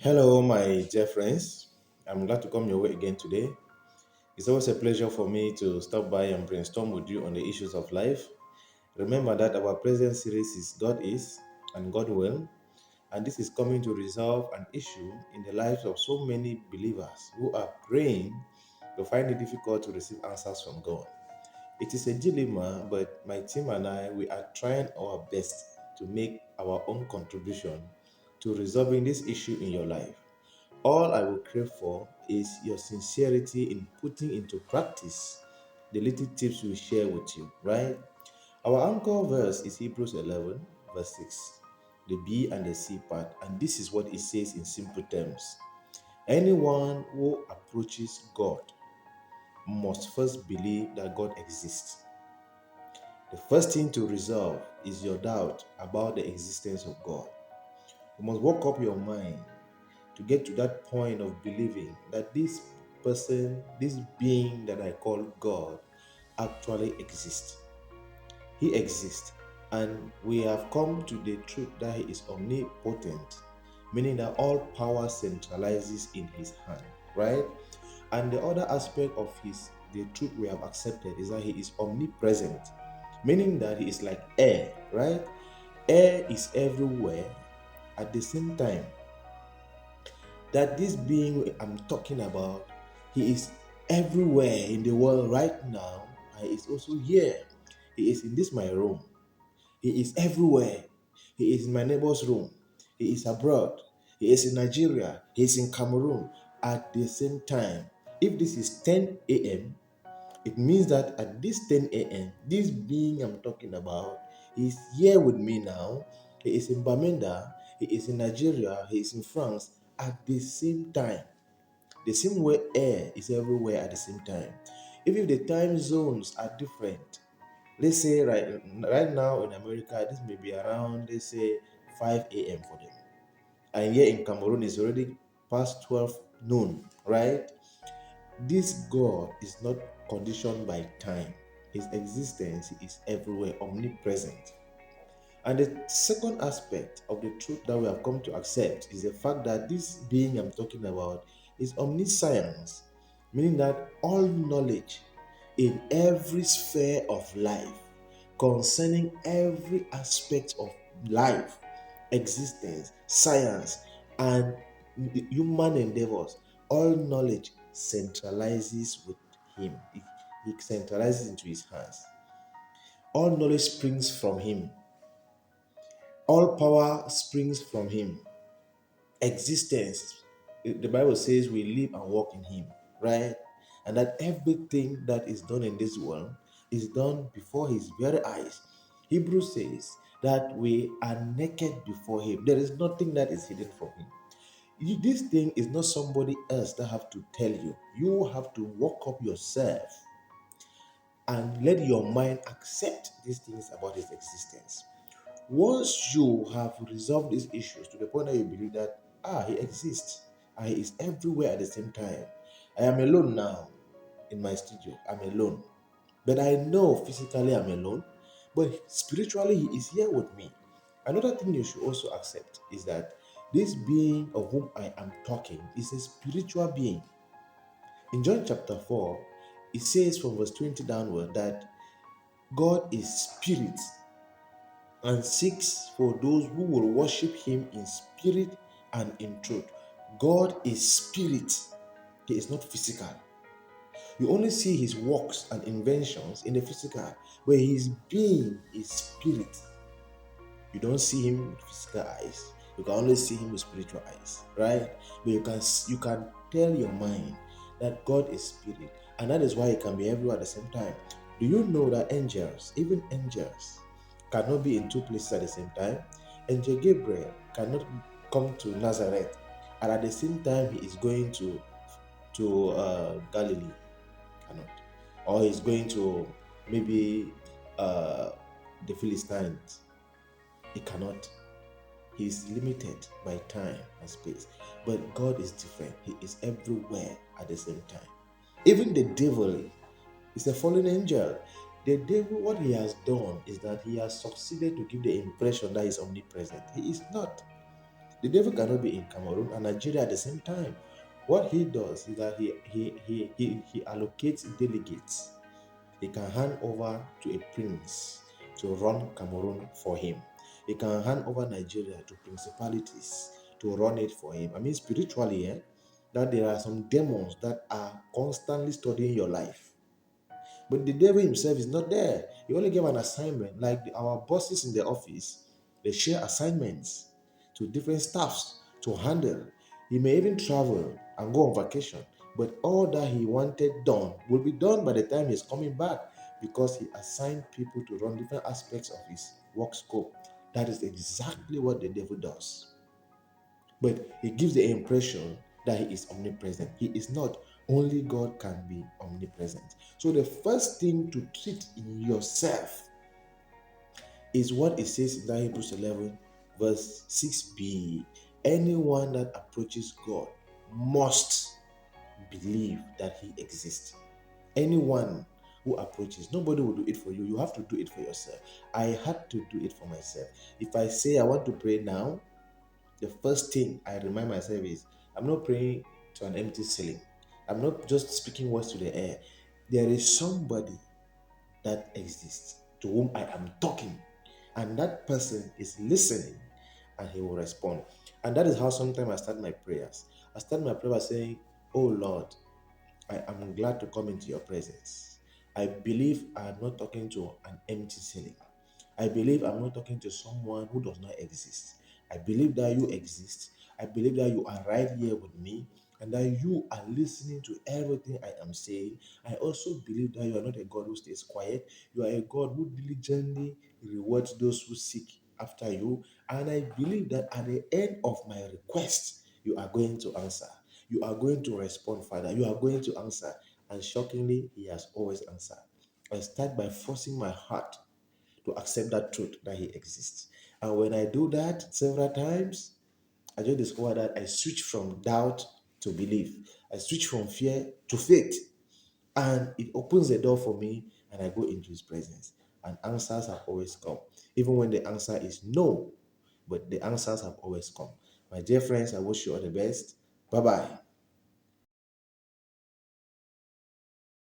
Hello, my dear friends. I'm glad to come your way again today. It's always a pleasure for me to stop by and brainstorm with you on the issues of life. Remember that our present series is God is and God will, and this is coming to resolve an issue in the lives of so many believers who are praying to find it difficult to receive answers from God. It is a dilemma, but my team and I, we are trying our best to make our own contribution to resolving this issue in your life. All I will crave for is your sincerity in putting into practice the little tips we share with you, right? Our anchor verse is Hebrews 11, verse 6, the B and the C part, and this is what it says in simple terms. Anyone who approaches God must first believe that God exists. The first thing to resolve is your doubt about the existence of God. You must work up your mind to get to that point of believing that this person, this being that I call God, actually exists. He exists, and we have come to the truth that He is omnipotent, meaning that all power centralizes in His hand, right? And the other aspect of the truth we have accepted is that He is omnipresent, meaning that He is like air, right? Air is everywhere at the same time. That this being I'm talking about, he is everywhere in the world right now, and he is also here. He is in this my room. He is everywhere. He is in my neighbor's room. He is abroad. He is in Nigeria. He is in Cameroon at the same time. If this is 10 a.m., it means that at this 10 a.m., this being I'm talking about is here with me now. He is in Bamenda, he is in Nigeria, he is in France at the same time. The same way air is everywhere at the same time. Even if the time zones are different, let's say right now in America, this may be around, let's say, 5 a.m. for them. And here in Cameroon, it's already past 12 noon, right? This God is not conditioned by time. His existence is everywhere, omnipresent. And the second aspect of the truth that we have come to accept is the fact that this being I'm talking about is omniscience, meaning that all knowledge in every sphere of life concerning every aspect of life, existence, science, and human endeavors, all knowledge centralizes with him. He centralizes into his hands. All knowledge springs from him. All power springs from him. Existence, the Bible says we live and walk in him, right? And that everything that is done in this world is done before his very eyes. Hebrews says that we are naked before him. There is nothing that is hidden from him. This thing is not somebody else that have to tell you. You have to walk up yourself and let your mind accept these things about his existence. Once you have resolved these issues to the point that you believe that he exists and he is everywhere at the same time. I am alone now in my studio. I'm alone. But I know physically I'm alone, but spiritually he is here with me. Another thing you should also accept is that this being of whom I am talking is a spiritual being. In John chapter 4, it says from verse 20 downward that God is spirit and seeks for those who will worship him in spirit and in truth. God is spirit. He is not physical. You only see his works and inventions in the physical, but his being is spirit. You don't see him with physical eyes. You can only see him with spiritual eyes, right? But you can tell your mind that God is spirit, and that is why he can be everywhere at the same time. Do you know that angels, even angels, cannot be in two places at the same time? Angel Gabriel cannot come to Nazareth, and at the same time he is going to Galilee, cannot, or he's going to maybe the Philistines. He cannot. He is limited by time and space. But God is different. He is everywhere at the same time. Even the devil is a fallen angel. The devil, what he has done is that he has succeeded to give the impression that he is omnipresent. He is not. The devil cannot be in Cameroon and Nigeria at the same time. What he does is that he allocates delegates. He can hand over to a prince to run Cameroon for him. He can hand over Nigeria to principalities to run it for him. I mean, spiritually, that there are some demons that are constantly studying your life. But the devil himself is not there. He only gave an assignment, like our bosses in the office, they share assignments to different staffs to handle. He may even travel and go on vacation, but all that he wanted done will be done by the time he's coming back because he assigned people to run different aspects of his work scope. That is exactly what the devil does. But he gives the impression that he is omnipresent. He is not. Only God can be omnipresent. So the first thing to treat in yourself is what it says in that Hebrews 11, verse 6b. Anyone that approaches God must believe that he exists. Anyone who approaches, nobody will do it for you. You have to do it for yourself. I had to do it for myself. If I say I want to pray now, the first thing I remind myself is I'm not praying to an empty ceiling. I'm not just speaking words to the air. There is somebody that exists to whom I am talking, and that person is listening and he will respond. And that is how sometimes I start my prayers. I start my prayer by saying, "Oh Lord, I am glad to come into your presence. I believe I am not talking to an empty ceiling. I believe I'm not talking to someone who does not exist. I believe that you exist. I believe that you are right here with me and that you are listening to everything I am saying. I also believe that you are not a God who stays quiet. You are a God who diligently rewards those who seek after you. And I believe that at the end of my request, you are going to answer. You are going to respond, Father. You are going to answer." And shockingly, he has always answered. I start by forcing my heart to accept that truth that he exists. And when I do that several times, I just discover that I switch from doubt to belief. I switch from fear to faith. And it opens the door for me and I go into his presence. And answers have always come. Even when the answer is no, but the answers have always come. My dear friends, I wish you all the best. Bye bye.